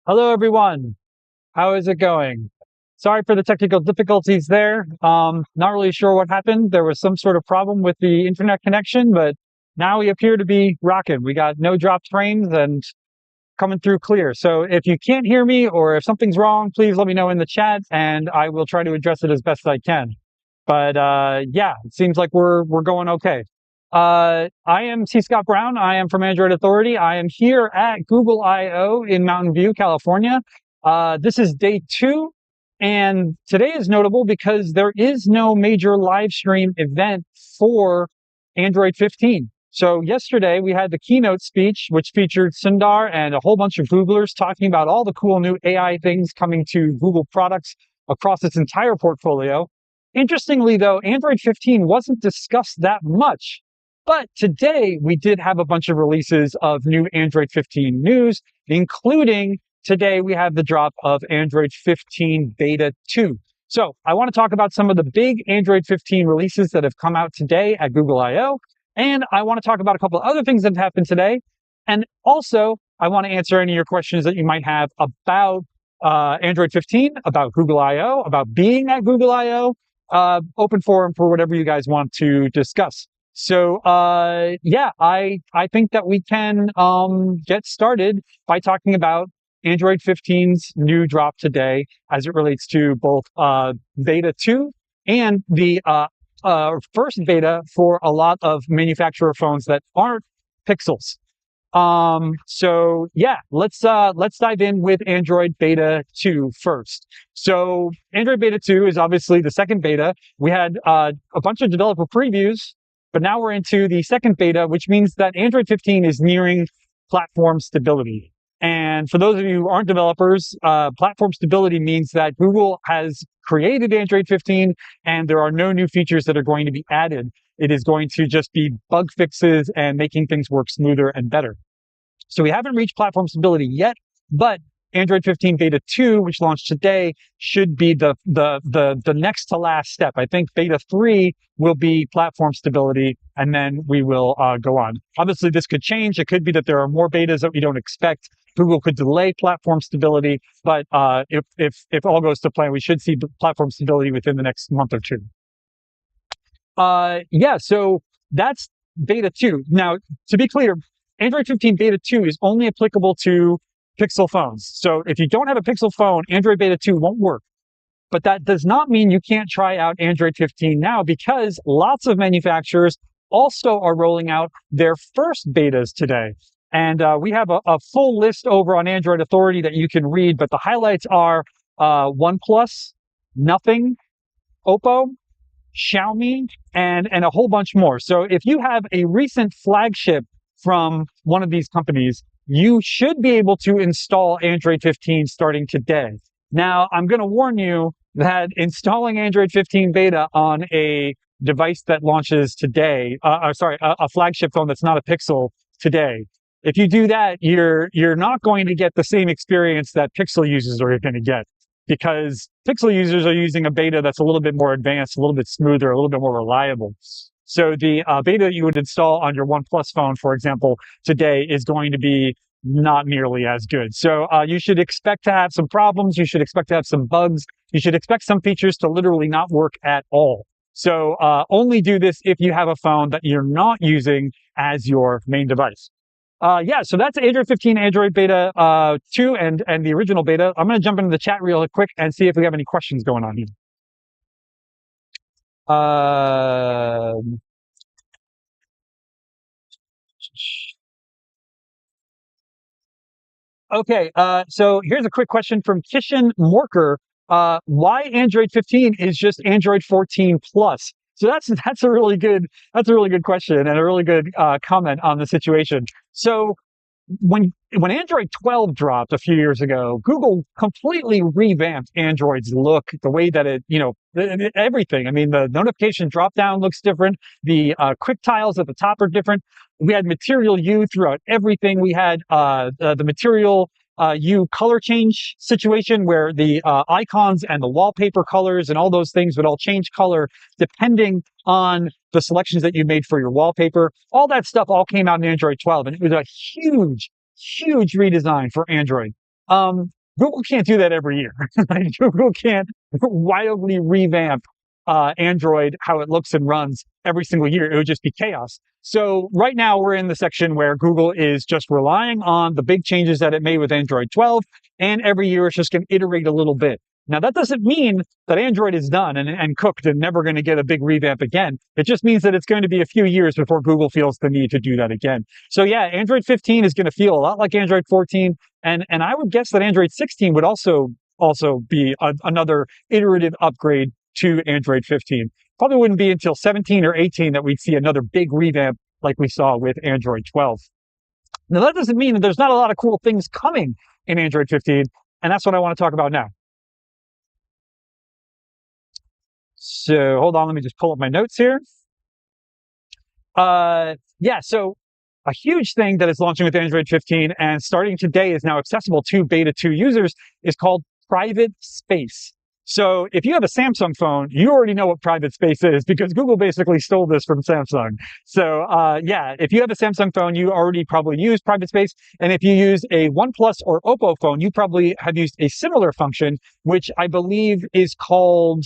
Hello, everyone. How is it going? Sorry for the technical difficulties there. Not really sure what happened. There was some sort of problem with the internet connection, but now we appear to be rocking. We got no dropped frames and coming through clear. So if you can't hear me or if something's wrong, please let me know in the chat and I will try to address it as best I can. But yeah, it seems like we're going okay. I am C. Scott Brown. I am from Android Authority. I am here at Google I/O in Mountain View, California. This is day 2, and today is notable because there is no major live stream event for Android 15. So yesterday we had the keynote speech, which featured Sundar and a whole bunch of Googlers talking about all the cool new AI things coming to Google products across its entire portfolio. Interestingly, though, Android 15 wasn't discussed that much. But today, we did have a bunch of releases of new Android 15 news, including today we have the drop of Android 15 Beta 2. So I want to talk about some of the big Android 15 releases that have come out today at Google I/O. And I want to talk about a couple of other things that have happened today. And also, I want to answer any of your questions that you might have about Android 15, about Google I/O, about being at Google I/O. Open forum for whatever you guys want to discuss. So, yeah, I think that we can get started by talking about Android 15's new drop today as it relates to both Beta 2 and the first beta for a lot of manufacturer phones that aren't Pixels. So yeah, let's dive in with Android Beta 2 first. So Android Beta 2 is obviously the second beta. We had a bunch of developer previews, but now we're into the second beta, which means that Android 15 is nearing platform stability. And for those of you who aren't developers, platform stability means that Google has created Android 15 and there are no new features that are going to be added. It is going to just be bug fixes and making things work smoother and better. So we haven't reached platform stability yet, but Android 15 Beta 2, which launched today, should be the next to last step. I think Beta 3 will be platform stability, and then we will go on. Obviously, this could change. It could be that there are more betas that we don't expect. Google could delay platform stability, but if all goes to plan, we should see platform stability within the next month or two. Yeah, so that's Beta 2. Now, to be clear, Android 15 Beta 2 is only applicable to Pixel phones. So if you don't have a Pixel phone, Android Beta 2 won't work. But that does not mean you can't try out Android 15 now, because lots of manufacturers also are rolling out their first betas today. And we have a full list over on Android Authority that you can read, but the highlights are OnePlus, Nothing, Oppo, Xiaomi, and a whole bunch more. So if you have a recent flagship from one of these companies, you should be able to install Android 15 starting today. Now, I'm going to warn you that installing Android 15 beta on a device that launches today, a flagship phone that's not a Pixel today, if you do that, you're not going to get the same experience that Pixel users are going to get. because Pixel users are using a beta that's a little bit more advanced, a little bit smoother, a little bit more reliable. So the beta that you would install on your OnePlus phone, for example, today is going to be not nearly as good. So you should expect to have some problems. You should expect to have some bugs. You should expect some features to literally not work at all. So only do this if you have a phone that you're not using as your main device. Yeah, so that's Android 15, Android Beta 2, and the original beta. I'm going to jump into the chat real quick and see if we have any questions going on here. Okay, so here's a quick question from Kishan Morker. Why Android 15 is just Android 14 Plus? So that's a really good question and a really good comment on the situation. So when Android 12 dropped a few years ago, Google completely revamped Android's look, the way that it, everything. I mean, the notification drop down looks different. The quick tiles at the top are different. We had Material U throughout everything. We had the Material U color change situation where the icons and the wallpaper colors and all those things would all change color depending on the selections that you made for your wallpaper. All that stuff all came out in Android 12, and it was a huge redesign for Android. Google can't do that every year. Google can't wildly revamp Android, how it looks and runs every single year. It would just be chaos. So right now we're in the section where Google is just relying on the big changes that it made with Android 12, and every year it's just going to iterate a little bit. Now, that doesn't mean that Android is done and cooked and never going to get a big revamp again. It just means that it's going to be a few years before Google feels the need to do that again. So yeah, Android 15 is going to feel a lot like Android 14. And I would guess that Android 16 would also be another iterative upgrade to Android 15. Probably wouldn't be until 17 or 18 that we'd see another big revamp like we saw with Android 12. Now, that doesn't mean that there's not a lot of cool things coming in Android 15, and that's what I want to talk about now. So hold on, let me just pull up my notes here. Yeah, so a huge thing that is launching with Android 15 and starting today is now accessible to beta 2 users is called private space. So if you have a Samsung phone, you already know what private space is because Google basically stole this from Samsung. So yeah, if you have a Samsung phone, you already probably use private space. And if you use a OnePlus or Oppo phone, you probably have used a similar function, which I believe is called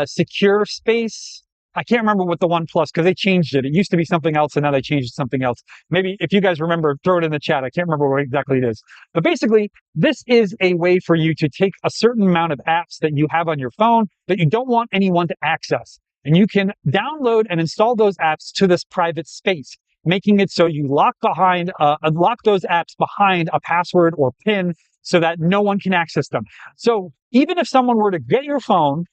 secure space. I can't remember what the OnePlus, because they changed it. It used to be something else, and now they changed it to something else. Maybe if you guys remember, throw it in the chat. I can't remember what exactly it is. But basically, this is a way for you to take a certain amount of apps that you have on your phone that you don't want anyone to access. And you can download and install those apps to this private space, making it so you lock those apps behind a password or PIN so that no one can access them. So even if someone were to get your phone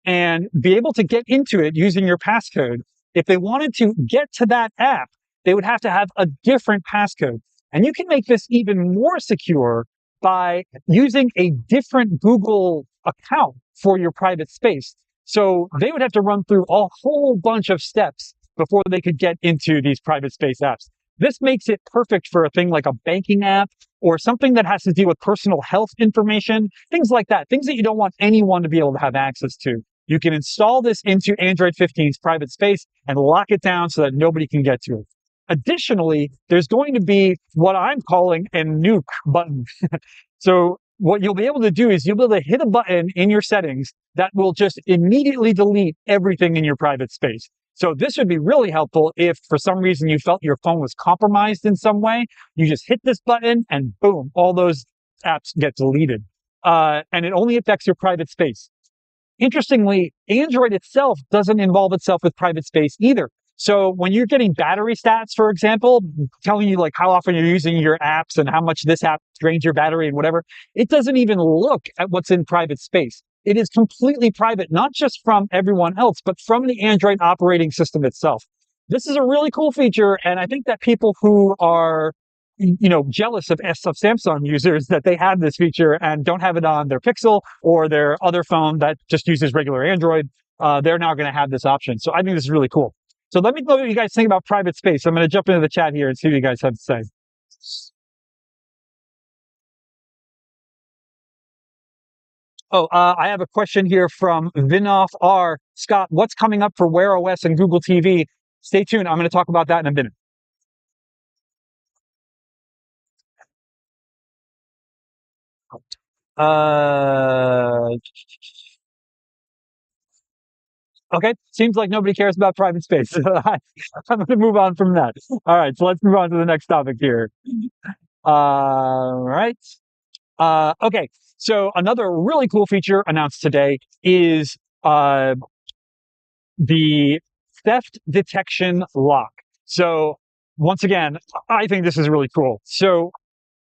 and be able to get into it using your passcode, if they wanted to get to that app, they would have to have a different passcode. And you can make this even more secure by using a different Google account for your private space. So they would have to run through a whole bunch of steps before they could get into these private space apps. This makes it perfect for a thing like a banking app or something that has to do with personal health information, things like that, things that you don't want anyone to be able to have access to. You can install this into Android 15's private space and lock it down so that nobody can get to it. Additionally, there's going to be what I'm calling a nuke button. So what you'll be able to do is you'll be able to hit a button in your settings that will just immediately delete everything in your private space. So this would be really helpful if for some reason you felt your phone was compromised in some way. You just hit this button and boom, all those apps get deleted. And it only affects your private space. Interestingly, Android itself doesn't involve itself with private space either. So when you're getting battery stats, for example, telling you like how often you're using your apps and how much this app drains your battery and whatever, it doesn't even look at what's in private space. It is completely private, not just from everyone else, but from the Android operating system itself. This is a really cool feature, and I think that people who are jealous of Samsung users that they have this feature and don't have it on their Pixel or their other phone that just uses regular Android, they're now going to have this option. So I think this is really cool. So let me know what you guys think about private space. I'm going to jump into the chat here and see what you guys have to say. I have a question here from Vinoff R. Scott, what's coming up for Wear OS and Google TV? Stay tuned. I'm going to talk about that in a minute. Okay, seems like nobody cares about private space. I'm going to move on from that. All right, so let's move on to the next topic here. All right. Okay, so another really cool feature announced today is the theft detection lock. So once again, I think this is really cool. So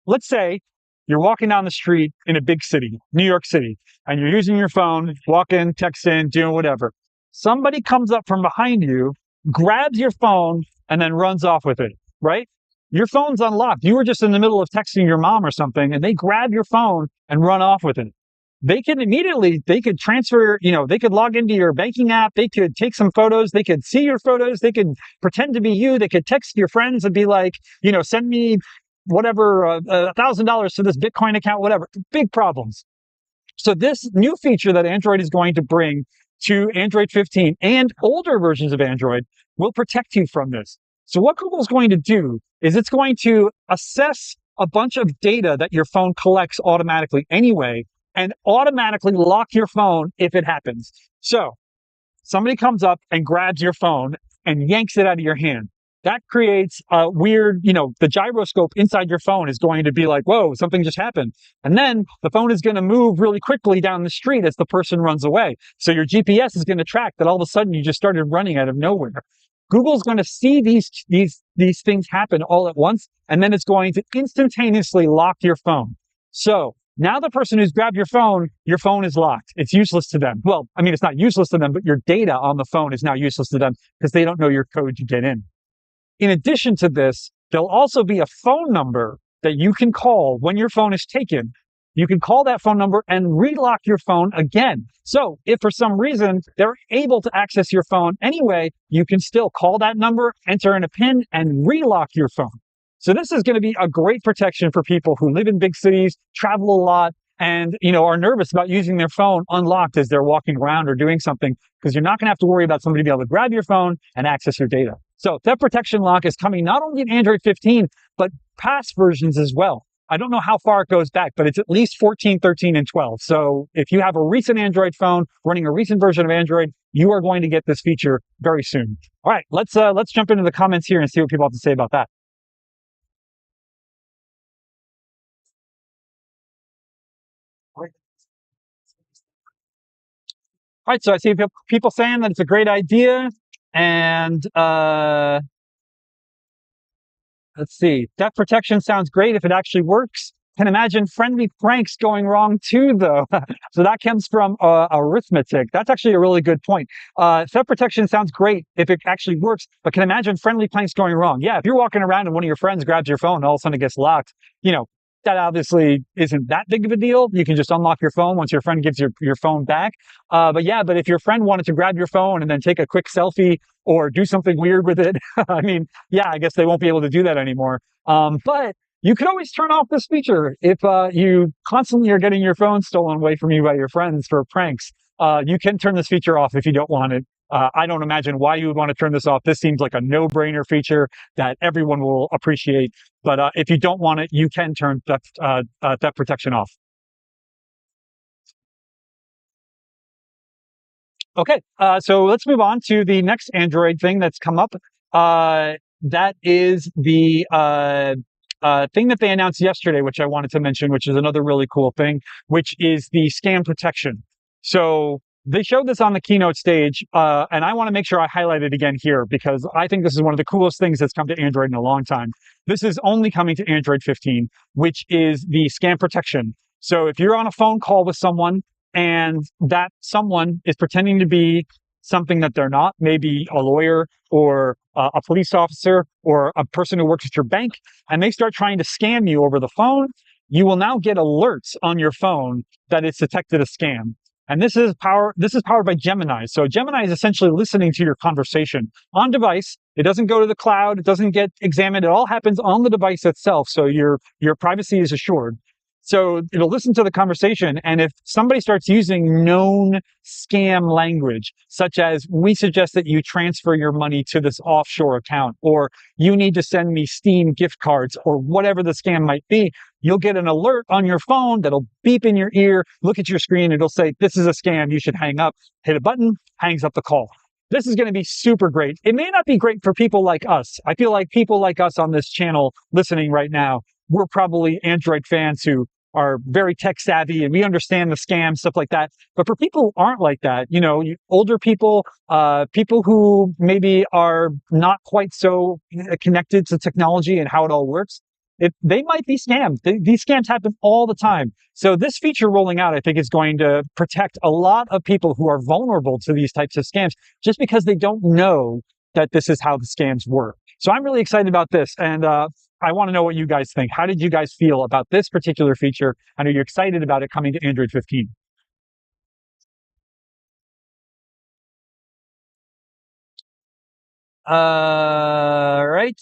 let's say you're walking down the street in a big city, New York City, and you're using your phone, walking, texting, doing whatever. Somebody comes up from behind you, grabs your phone, and then runs off with it, right? Your phone's unlocked. You were just in the middle of texting your mom or something, and they grab your phone and run off with it. They could transfer, they could log into your banking app. They could take some photos. They could see your photos. They could pretend to be you. They could text your friends and be like, send me whatever, $1,000 to this Bitcoin account, whatever. Big problems. So this new feature that Android is going to bring to Android 15 and older versions of Android will protect you from this. So what Google's going to do is it's going to assess a bunch of data that your phone collects automatically anyway, and automatically lock your phone if it happens. So somebody comes up and grabs your phone and yanks it out of your hand. That creates a weird, the gyroscope inside your phone is going to be like, whoa, something just happened. And then the phone is going to move really quickly down the street as the person runs away. So your GPS is going to track that all of a sudden you just started running out of nowhere. Google's going to see these things happen all at once, and then it's going to instantaneously lock your phone. So now the person who's grabbed your phone is locked. It's useless to them. Well, I mean, it's not useless to them, but your data on the phone is now useless to them because they don't know your code to get in. In addition to this, there'll also be a phone number that you can call when your phone is taken. You can call that phone number and relock your phone again. So if for some reason they're able to access your phone anyway, you can still call that number, enter in a PIN, and relock your phone. So this is going to be a great protection for people who live in big cities, travel a lot, and are nervous about using their phone unlocked as they're walking around or doing something, because you're not going to have to worry about somebody being able to grab your phone and access your data. So theft protection lock is coming not only in Android 15, but past versions as well. I don't know how far it goes back, but it's at least 14, 13, and 12. So if you have a recent Android phone running a recent version of Android, you are going to get this feature very soon. All right, let's jump into the comments here and see what people have to say about that. All right, so I see people saying that it's a great idea, and let's see. Theft protection sounds great if it actually works. Can imagine friendly pranks going wrong too, though. So that comes from arithmetic. That's actually a really good point. Theft protection sounds great if it actually works, but can imagine friendly pranks going wrong. Yeah, if you're walking around and one of your friends grabs your phone and all of a sudden it gets locked, that obviously isn't that big of a deal. You can just unlock your phone once your friend gives your phone back. But if your friend wanted to grab your phone and then take a quick selfie or do something weird with it, I guess they won't be able to do that anymore. But you can always turn off this feature if you constantly are getting your phone stolen away from you by your friends for pranks. You can turn this feature off if you don't want it. I don't imagine why you would want to turn this off. This seems like a no-brainer feature that everyone will appreciate. But if you don't want it, you can turn theft protection off. Okay, so let's move on to the next Android thing that's come up. That is the thing that they announced yesterday, which I wanted to mention, which is another really cool thing, which is the scam protection. So they showed this on the keynote stage, and I want to make sure I highlight it again here because I think this is one of the coolest things that's come to Android in a long time. This is only coming to Android 15, which is the scam protection. So if you're on a phone call with someone and that someone is pretending to be something that they're not, maybe a lawyer or a police officer or a person who works at your bank, and they start trying to scam you over the phone, you will now get alerts on your phone that it's detected a scam. And this is powered by Gemini. So Gemini is essentially listening to your conversation on device. It doesn't go to the cloud. It doesn't get examined. It all happens on the device itself. So your privacy is assured. So it'll listen to the conversation, and if somebody starts using known scam language, such as, we suggest that you transfer your money to this offshore account, or you need to send me Steam gift cards, or whatever the scam might be, you'll get an alert on your phone that'll beep in your ear, look at your screen, it'll say, this is a scam, you should hang up. Hit a button, hangs up the call. This is going to be super great. It may not be great for people like us. I feel like people like us on this channel listening right now, we're probably Android fans who are very tech savvy and we understand the scam, stuff like that. But for people who aren't like that, older people, people who maybe are not quite so connected to technology and how it all works, they might be scammed. These scams happen all the time. So this feature rolling out, I think, is going to protect a lot of people who are vulnerable to these types of scams just because they don't know that this is how the scams work. So I'm really excited about this. And I want to know what you guys think. How did you guys feel about this particular feature? And are you excited about it coming to Android 15? Right.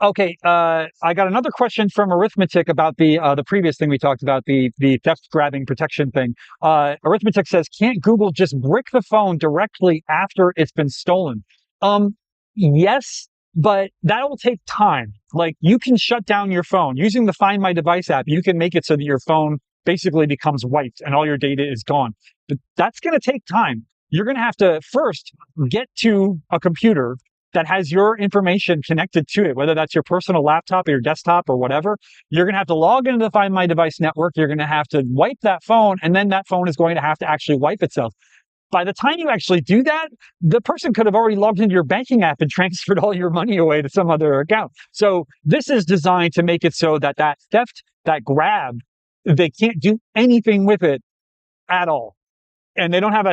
Okay, I got another question from Arithmetic about the previous thing we talked about, the theft grabbing protection thing. Arithmetic says, can't Google just brick the phone directly after it's been stolen? Yes, but that will take time. Like, you can shut down your phone using the Find My Device app. You can make it so that your phone basically becomes wiped and all your data is gone. But that's going to take time. You're going to have to first get to a computer that has your information connected to it, whether that's your personal laptop or your desktop or whatever. You're going to have to log into the Find My Device network. You're going to have to wipe that phone, and then that phone is going to have to actually wipe itself. By the time you actually do that, the person could have already logged into your banking app and transferred all your money away to some other account. So this is designed to make it so that that theft, that grab, they can't do anything with it at all. And they don't have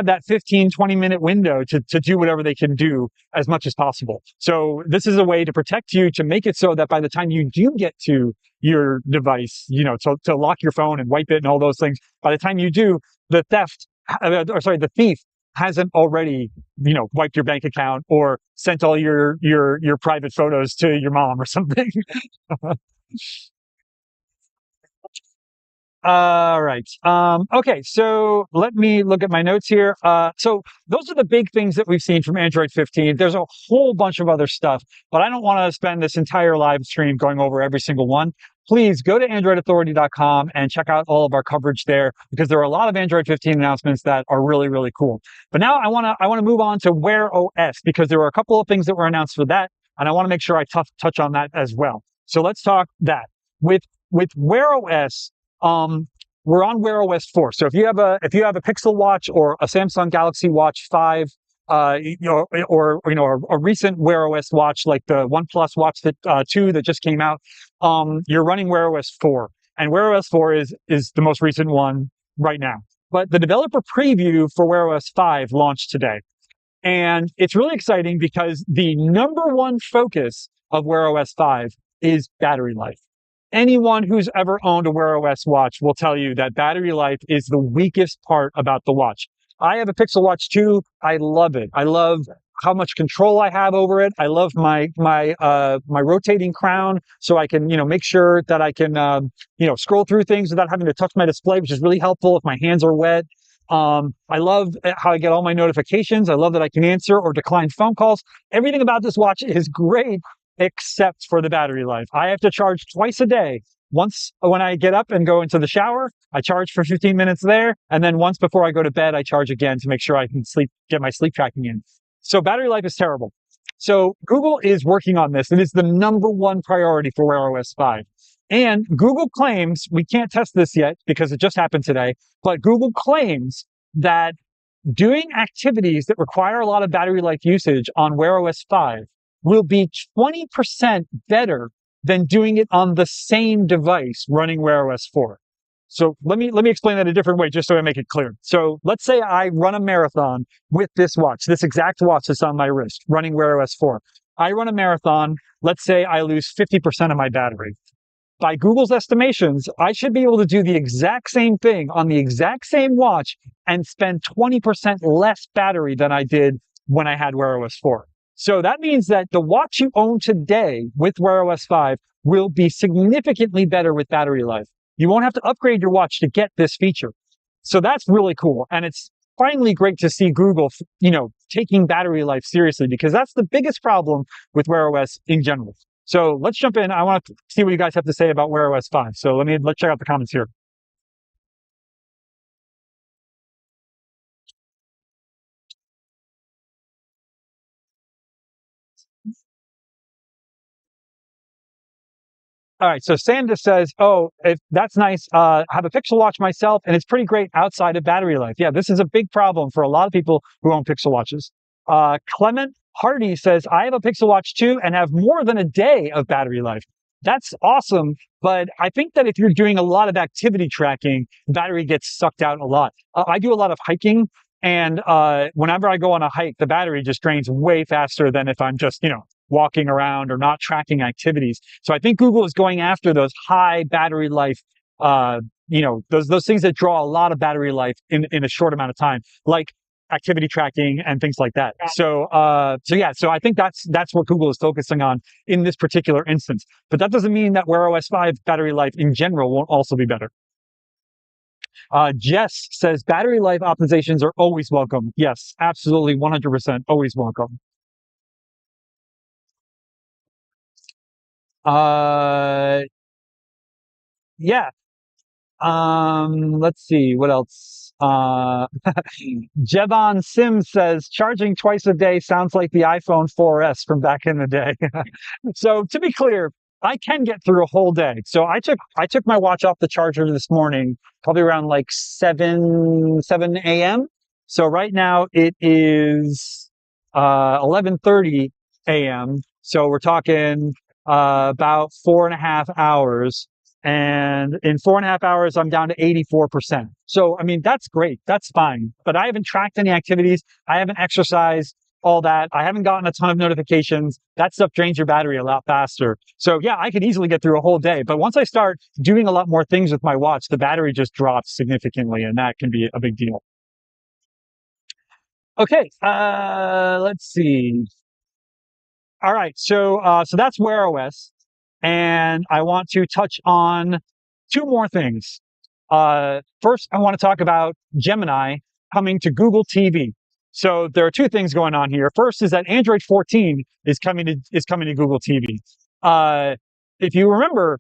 that 15, 20-minute window to do whatever they can do as much as possible. So this is a way to protect you, to make it so that by the time you do get to your device, to lock your phone and wipe it and all those things, by the time you do, the thief hasn't already, wiped your bank account or sent all your private photos to your mom or something. All right. Okay, so let me look at my notes here. So those are the big things that we've seen from Android 15. There's a whole bunch of other stuff, but I don't want to spend this entire live stream going over every single one. Please go to androidauthority.com and check out all of our coverage there, because there are a lot of Android 15 announcements that are really, really cool. But now I want to move on to Wear OS, because there were a couple of things that were announced for that, and I want to make sure I touch on that as well. So let's talk that. With Wear OS, we're on Wear OS 4. So if you have a Pixel Watch or a Samsung Galaxy Watch 5, or a recent Wear OS watch like the OnePlus Watch 2 that just came out, you're running Wear OS 4, and Wear OS 4 is the most recent one right now. But the developer preview for Wear OS 5 launched today, and it's really exciting because the number one focus of Wear OS 5 is battery life. Anyone who's ever owned a Wear OS watch will tell you that battery life is the weakest part about the watch. I have a Pixel Watch 2. I love it. I love how much control I have over it. I love my rotating crown, so I can, make sure that I can, scroll through things without having to touch my display, which is really helpful if my hands are wet. I love how I get all my notifications. I love that I can answer or decline phone calls. Everything about this watch is great, except for the battery life. I have to charge twice a day. Once when I get up and go into the shower, I charge for 15 minutes there. And then once before I go to bed, I charge again to make sure I can get my sleep tracking in. So battery life is terrible. So Google is working on this. It is the number one priority for Wear OS 5. And Google claims, we can't test this yet because it just happened today, but Google claims that doing activities that require a lot of battery life usage on Wear OS 5 will be 20% better than doing it on the same device running Wear OS 4. So let me explain that a different way, just so I make it clear. So let's say I run a marathon with this watch, this exact watch that's on my wrist, running Wear OS 4. I run a marathon. Let's say I lose 50% of my battery. By Google's estimations, I should be able to do the exact same thing on the exact same watch and spend 20% less battery than I did when I had Wear OS 4. So that means that the watch you own today with Wear OS 5 will be significantly better with battery life. You won't have to upgrade your watch to get this feature. So that's really cool. And it's finally great to see Google, taking battery life seriously, because that's the biggest problem with Wear OS in general. So let's jump in. I want to see what you guys have to say about Wear OS 5. So let's check out the comments here. All right, so Sandra says, "Oh, if that's nice. I have a Pixel Watch myself, and it's pretty great outside of battery life." Yeah, this is a big problem for a lot of people who own Pixel Watches. Clement Hardy says, "I have a Pixel Watch too, and have more than a day of battery life." That's awesome, but I think that if you're doing a lot of activity tracking, the battery gets sucked out a lot. I do a lot of hiking, and whenever I go on a hike, the battery just drains way faster than if I'm just, walking around or not tracking activities. So I think Google is going after those high battery life, those things that draw a lot of battery life in a short amount of time, like activity tracking and things like that. So I think that's what Google is focusing on in this particular instance. But that doesn't mean that Wear OS 5 battery life in general won't also be better. Jess says battery life optimizations are always welcome. Yes, absolutely, 100% always welcome. Yeah. Let's see what else. Jevon Sims says charging twice a day sounds like the iPhone 4S from back in the day. So to be clear, I can get through a whole day. So I took my watch off the charger this morning, probably around like 7 a.m. So right now it is 11:30 a.m. So we're talking about 4.5 hours. And in 4.5 hours, I'm down to 84%. So, I mean, that's great. That's fine. But I haven't tracked any activities. I haven't exercised, all that. I haven't gotten a ton of notifications. That stuff drains your battery a lot faster. So yeah, I could easily get through a whole day. But once I start doing a lot more things with my watch, the battery just drops significantly, and that can be a big deal. Okay, let's see. All right, so that's Wear OS. And I want to touch on two more things. First, I want to talk about Gemini coming to Google TV. So there are two things going on here. First is that Android 14 is coming to Google TV. If you remember,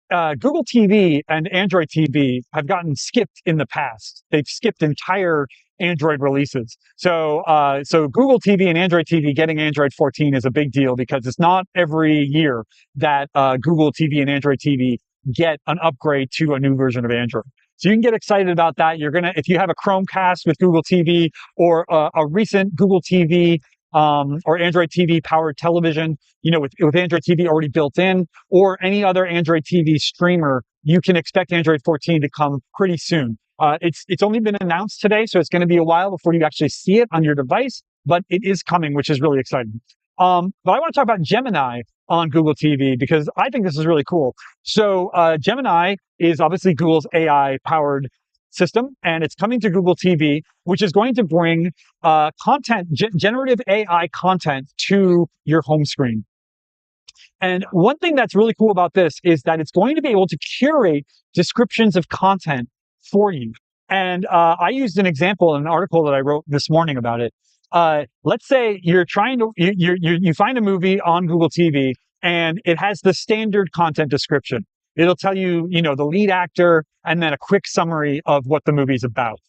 Google TV and Android TV have gotten skipped in the past. They've skipped entire Android releases. So Google TV and Android TV getting Android 14 is a big deal, because it's not every year that Google TV and Android TV get an upgrade to a new version of Android. So you can get excited about that. If you have a Chromecast with Google TV, or a recent Google TV or Android TV powered television, with Android TV already built in, or any other Android TV streamer, you can expect Android 14 to come pretty soon. It's only been announced today, so it's going to be a while before you actually see it on your device, but it is coming, which is really exciting. But I want to talk about Gemini on Google TV, because I think this is really cool. So Gemini is obviously Google's AI-powered system, and it's coming to Google TV, which is going to bring generative AI content to your home screen. And one thing that's really cool about this is that it's going to be able to curate descriptions of content for you. And I used an example in an article that I wrote this morning about it. Let's say you're trying to you find a movie on Google TV, and it has the standard content description. It'll tell you, the lead actor, and then a quick summary of what the movie's about.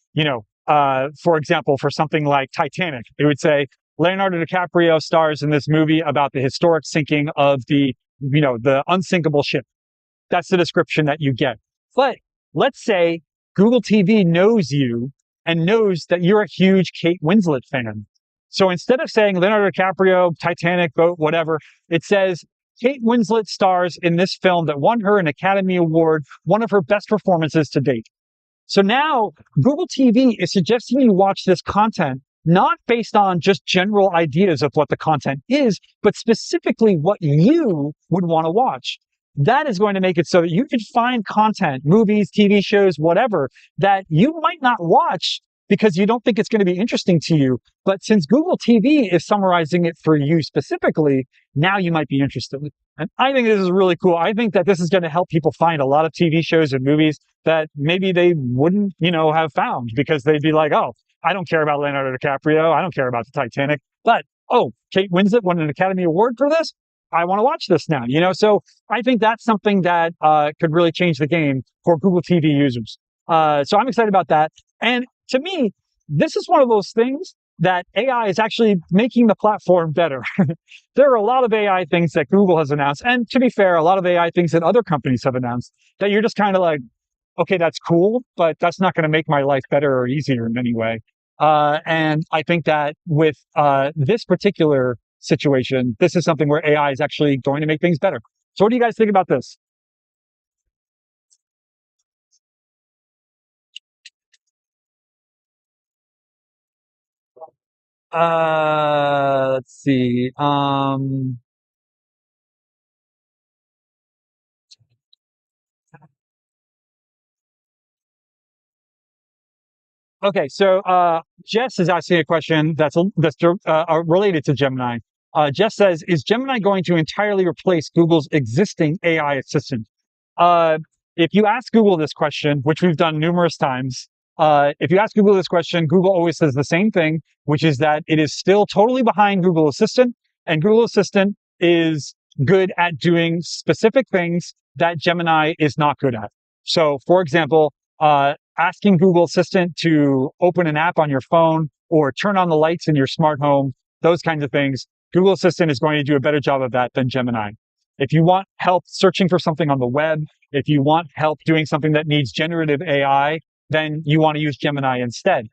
For example, for something like Titanic, it would say Leonardo DiCaprio stars in this movie about the historic sinking of the unsinkable ship. That's the description that you get. But let's say Google TV knows you and knows that you're a huge Kate Winslet fan. So instead of saying Leonardo DiCaprio, Titanic, boat, whatever, it says Kate Winslet stars in this film that won her an Academy Award, one of her best performances to date. So now Google TV is suggesting you watch this content not based on just general ideas of what the content is, but specifically what you would want to watch. That is going to make it so that you can find content, movies, TV shows, whatever, that you might not watch because you don't think it's going to be interesting to you. But since Google TV is summarizing it for you specifically, now you might be interested. And I think this is really cool. I think that this is going to help people find a lot of TV shows and movies that maybe they wouldn't, have found, because they'd be like, oh, I don't care about Leonardo DiCaprio. I don't care about the Titanic. But, oh, Kate Winslet won an Academy Award for this. I want to watch this now, So I think that's something that could really change the game for Google TV users. So I'm excited about that. And to me, this is one of those things that AI is actually making the platform better. There are a lot of AI things that Google has announced. And to be fair, a lot of AI things that other companies have announced that you're just kind of like, okay, that's cool, but that's not going to make my life better or easier in any way. And I think that with this particular situation, this is something where AI is actually going to make things better. So what do you guys think about this? Let's see. Okay, so Jess is asking a question that's related to Gemini. Jess says, "Is Gemini going to entirely replace Google's existing AI assistant?" Uh, if you ask Google this question, which we've done numerous times, if you ask Google this question, Google always says the same thing, which is that it is still totally behind Google Assistant, and Google Assistant is good at doing specific things that Gemini is not good at. So, for example, asking Google Assistant to open an app on your phone or turn on the lights in your smart home, those kinds of things, Google Assistant is going to do a better job of that than Gemini. If you want help searching for something on the web, if you want help doing something that needs generative AI, then you want to use Gemini instead.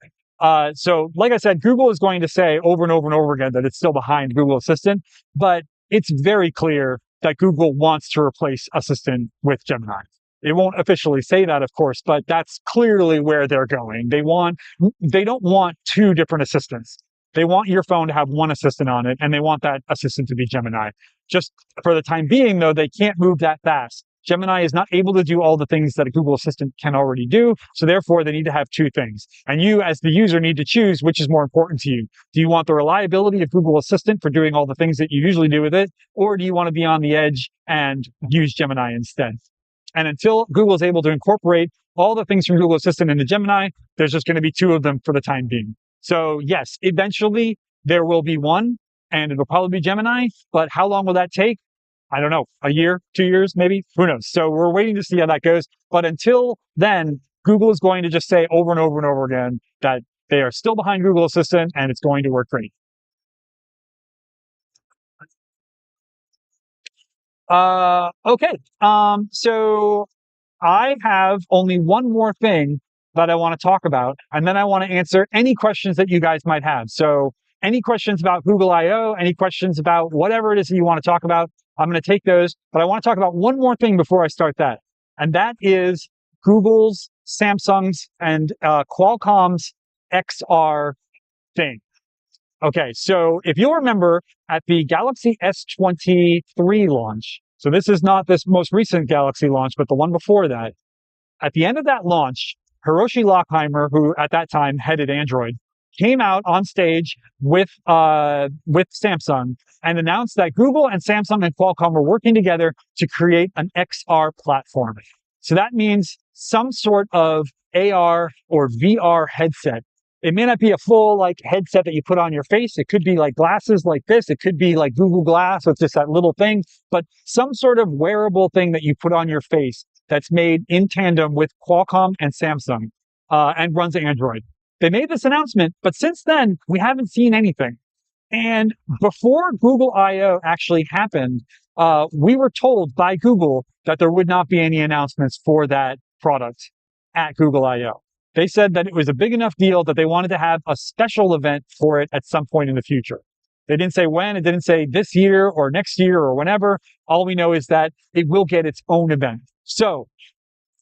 So like I said, Google is going to say over and over and over again that it's still behind Google Assistant, but it's very clear that Google wants to replace Assistant with Gemini. It won't officially say that, of course, but that's clearly where they're going. They don't want two different assistants. They want your phone to have one assistant on it, and they want that assistant to be Gemini. Just for the time being, though, they can't move that fast. Gemini is not able to do all the things that a Google Assistant can already do, so therefore they need to have two things. And you, as the user, need to choose which is more important to you. Do you want the reliability of Google Assistant for doing all the things that you usually do with it, or do you want to be on the edge and use Gemini instead? And until Google is able to incorporate all the things from Google Assistant into Gemini, there's just going to be two of them for the time being. So yes, eventually there will be one, and it'll probably be Gemini, but how long will that take? I don't know, a year, 2 years, maybe, who knows? So we're waiting to see how that goes. But until then, Google is going to just say over and over and over again that they are still behind Google Assistant and it's going to work great. Okay. So I have only one more thing that I want to talk about, and then I want to answer any questions that you guys might have. So any questions about Google I/O, any questions about whatever it is that you want to talk about, I'm going to take those. But I want to talk about one more thing before I start that, and that is Google's, Samsung's, and Qualcomm's XR thing. Okay, so if you'll remember at the Galaxy S23 launch, so this is not this most recent Galaxy launch, but the one before that, at the end of that launch, Hiroshi Lockheimer, who at that time headed Android, came out on stage with Samsung and announced that Google and Samsung and Qualcomm were working together to create an XR platform. So that means some sort of AR or VR headset. It may not be a full headset that you put on your face. It could be like glasses like this. It could be like Google Glass with just that little thing, but some sort of wearable thing that you put on your face that's made in tandem with Qualcomm and Samsung and runs Android. They made this announcement, but since then, we haven't seen anything. And before Google I/O actually happened, we were told by Google that there would not be any announcements for that product at Google I/O. They said that it was a big enough deal that they wanted to have a special event for it at some point in the future. They didn't say when, it didn't say this year or next year or whenever. All we know is that it will get its own event. So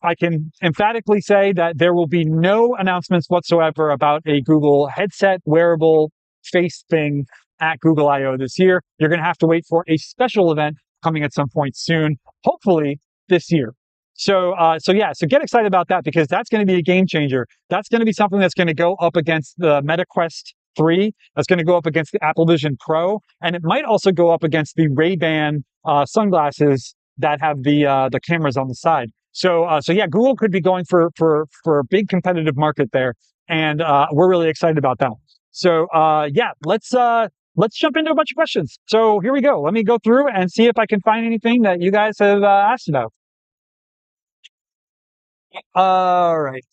I can emphatically say that there will be no announcements whatsoever about a Google headset wearable face thing at Google I/O this year. You're going to have to wait for a special event coming at some point soon, hopefully this year. So yeah, so get excited about that because that's going to be a game changer. That's going to be something that's going to go up against the Meta Quest 3. That's going to go up against the Apple Vision Pro, and it might also go up against the Ray-Ban sunglasses that have the cameras on the side. So yeah, Google could be going for a big competitive market there, and we're really excited about that. So yeah, let's jump into a bunch of questions. So here we go. Let me go through and see if I can find anything that you guys have asked about. All right.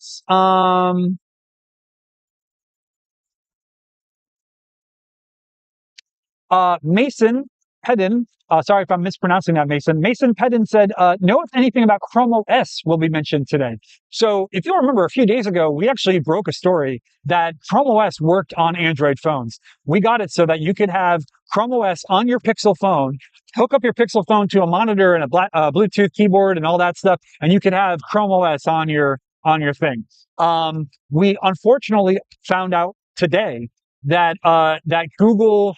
Mason Pedin, sorry if I'm mispronouncing that, Mason. Mason Pedin said, know if anything about Chrome OS will be mentioned today. So if you'll remember a few days ago, we actually broke a story that Chrome OS worked on Android phones. We got it so that you could have Chrome OS on your Pixel phone, hook up your Pixel phone to a monitor and a Bluetooth keyboard and all that stuff, and you could have Chrome OS on your thing. We unfortunately found out today that that Google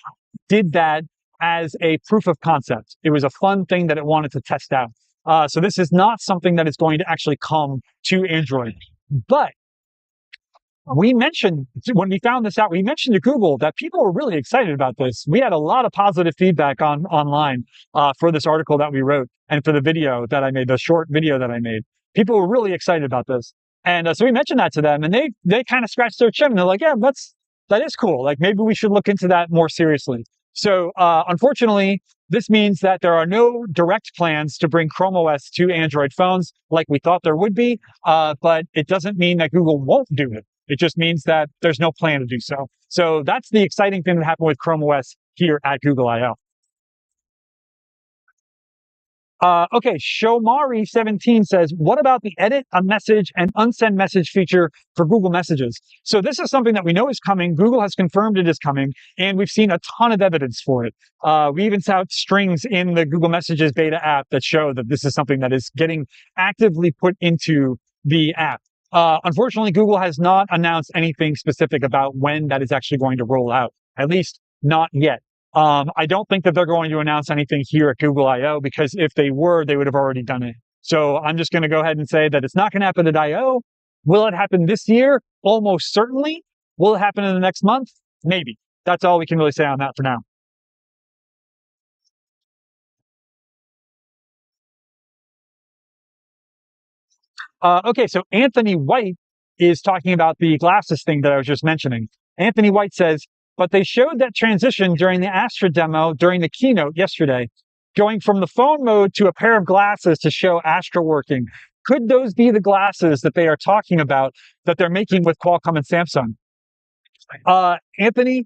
did that as a proof of concept. It was a fun thing that it wanted to test out. So this is not something that is going to actually come to Android. But we mentioned, when we found this out, we mentioned to Google that people were really excited about this. We had a lot of positive feedback online for this article that we wrote and for the video that I made, the short video that I made. People were really excited about this. And so we mentioned that to them, and they kind of scratched their chin and they're like, yeah, that is cool. Like maybe we should look into that more seriously. So unfortunately, this means that there are no direct plans to bring Chrome OS to Android phones like we thought there would be, but it doesn't mean that Google won't do it. It just means that there's no plan to do so. So that's the exciting thing that happened with Chrome OS here at Google I/O. Okay, Shomari17 says, what about the edit a message and unsend message feature for Google Messages? So this is something that we know is coming. Google has confirmed it is coming, and we've seen a ton of evidence for it. We even saw strings in the Google Messages beta app that show that this is something that is getting actively put into the app. Unfortunately, Google has not announced anything specific about when that is actually going to roll out, at least not yet. I don't think that they're going to announce anything here at Google I/O because if they were, they would have already done it. So I'm just going to go ahead and say that it's not going to happen at I/O. Will it happen this year? Almost certainly. Will it happen in the next month? Maybe. That's all we can really say on that for now. Okay, so Anthony White is talking about the glasses thing that I was just mentioning. Anthony White says, but they showed that transition during the Astra demo during the keynote yesterday, going from the phone mode to a pair of glasses to show Astra working. Could those be the glasses that they are talking about that they're making with Qualcomm and Samsung? Anthony,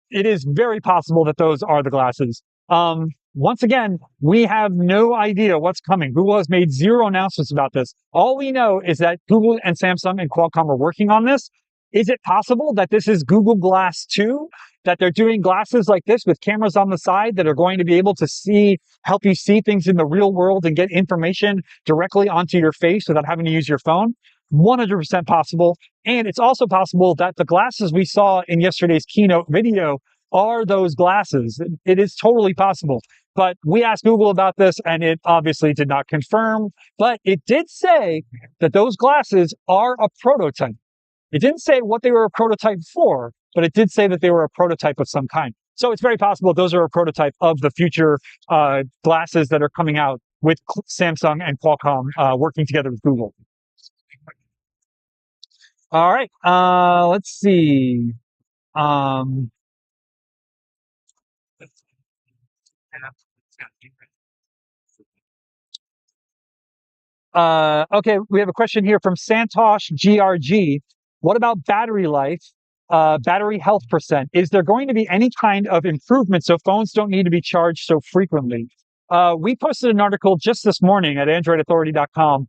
it is very possible that those are the glasses. Once again, we have no idea what's coming. Google has made zero announcements about this. All we know is that Google and Samsung and Qualcomm are working on this. Is it possible that this is Google Glass 2, that they're doing glasses like this with cameras on the side that are going to be able to help you see things in the real world and get information directly onto your face without having to use your phone? 100% possible. And it's also possible that the glasses we saw in yesterday's keynote video are those glasses. It is totally possible. But we asked Google about this and it obviously did not confirm, but it did say that those glasses are a prototype. It didn't say what they were a prototype for, but it did say that they were a prototype of some kind. So it's very possible those are a prototype of the future glasses that are coming out with Samsung and Qualcomm working together with Google. All right, let's see. Okay, we have a question here from Santosh GRG. What about battery life, battery health percent? Is there going to be any kind of improvement so phones don't need to be charged so frequently? We posted an article just this morning at androidauthority.com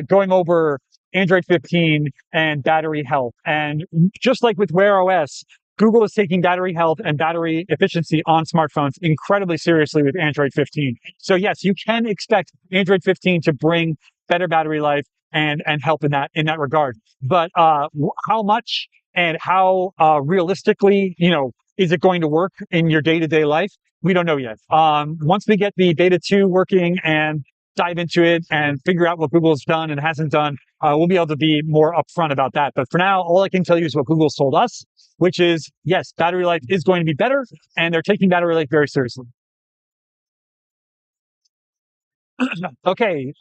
going over Android 15 and battery health. And just like with Wear OS, Google is taking battery health and battery efficiency on smartphones incredibly seriously with Android 15. So yes, you can expect Android 15 to bring better battery life and help in that regard. But how much and how realistically, is it going to work in your day-to-day life? We don't know yet. Once we get the beta 2 working and dive into it and figure out what Google's done and hasn't done, we'll be able to be more upfront about that. But for now, all I can tell you is what Google's told us, which is, yes, battery life is going to be better, and they're taking battery life very seriously. Okay,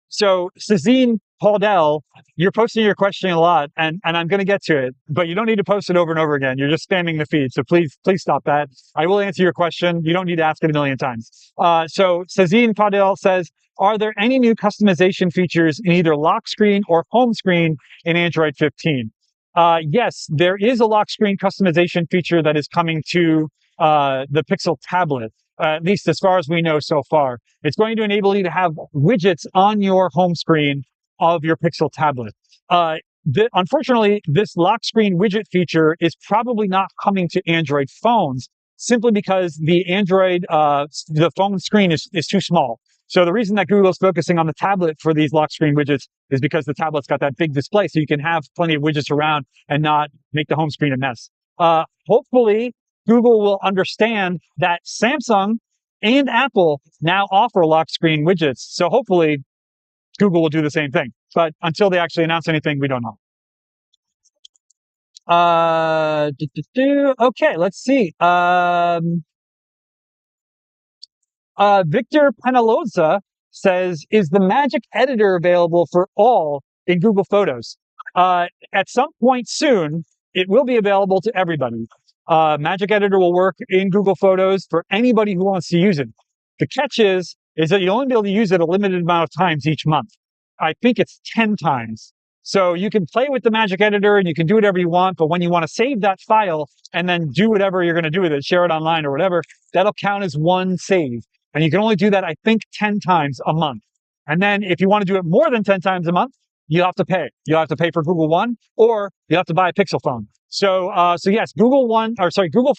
so Sazine Paudel, you're posting your question a lot, and I'm going to get to it, but you don't need to post it over and over again. You're just spamming the feed, so please stop that. I will answer your question. You don't need to ask it a million times. So Sazine Paudel says, are there any new customization features in either lock screen or home screen in Android 15? Yes, there is a lock screen customization feature that is coming to the Pixel tablet. At least as far as we know so far. It's going to enable you to have widgets on your home screen of your Pixel tablet. Unfortunately, this lock screen widget feature is probably not coming to Android phones simply because the phone screen is too small. So the reason that Google is focusing on the tablet for these lock screen widgets is because the tablet's got that big display, so you can have plenty of widgets around and not make the home screen a mess. Hopefully, Google will understand that Samsung and Apple now offer lock screen widgets. So hopefully Google will do the same thing. But until they actually announce anything, we don't know. Okay, let's see. Victor Penaloza says, is the Magic Editor available for all in Google Photos? At some point soon, it will be available to everybody. Magic Editor will work in Google Photos for anybody who wants to use it. The catch is that you'll only be able to use it a limited amount of times each month. I think it's 10 times. So you can play with the Magic Editor and you can do whatever you want, but when you want to save that file and then do whatever you're going to do with it, share it online or whatever, that'll count as one save. And you can only do that, I think, 10 times a month. And then if you want to do it more than 10 times a month, you'll have to pay. You'll have to pay for Google One, or you'll have to buy a Pixel phone. So yes, Google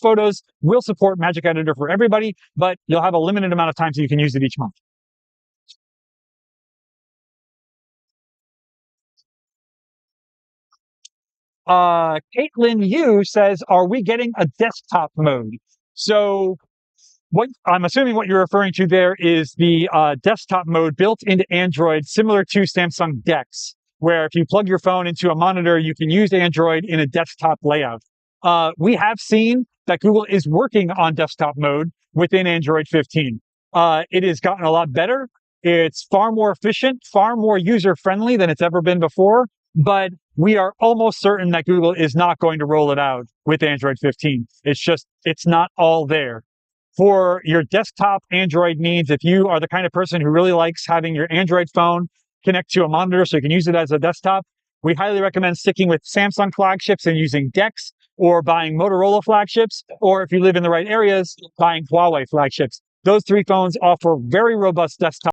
Photos will support Magic Editor for everybody, but you'll have a limited amount of times that you can use it each month. Caitlin Yu says, are we getting a desktop mode? So what I'm assuming what you're referring to there is the desktop mode built into Android, similar to Samsung DeX, where if you plug your phone into a monitor, you can use Android in a desktop layout. We have seen that Google is working on desktop mode within Android 15. It has gotten a lot better. It's far more efficient, far more user-friendly than it's ever been before, but we are almost certain that Google is not going to roll it out with Android 15. It's not all there. For your desktop Android needs, if you are the kind of person who really likes having your Android phone connect to a monitor so you can use it as a desktop, we highly recommend sticking with Samsung flagships and using DeX, or buying Motorola flagships, or if you live in the right areas, buying Huawei flagships. Those three phones offer very robust desktop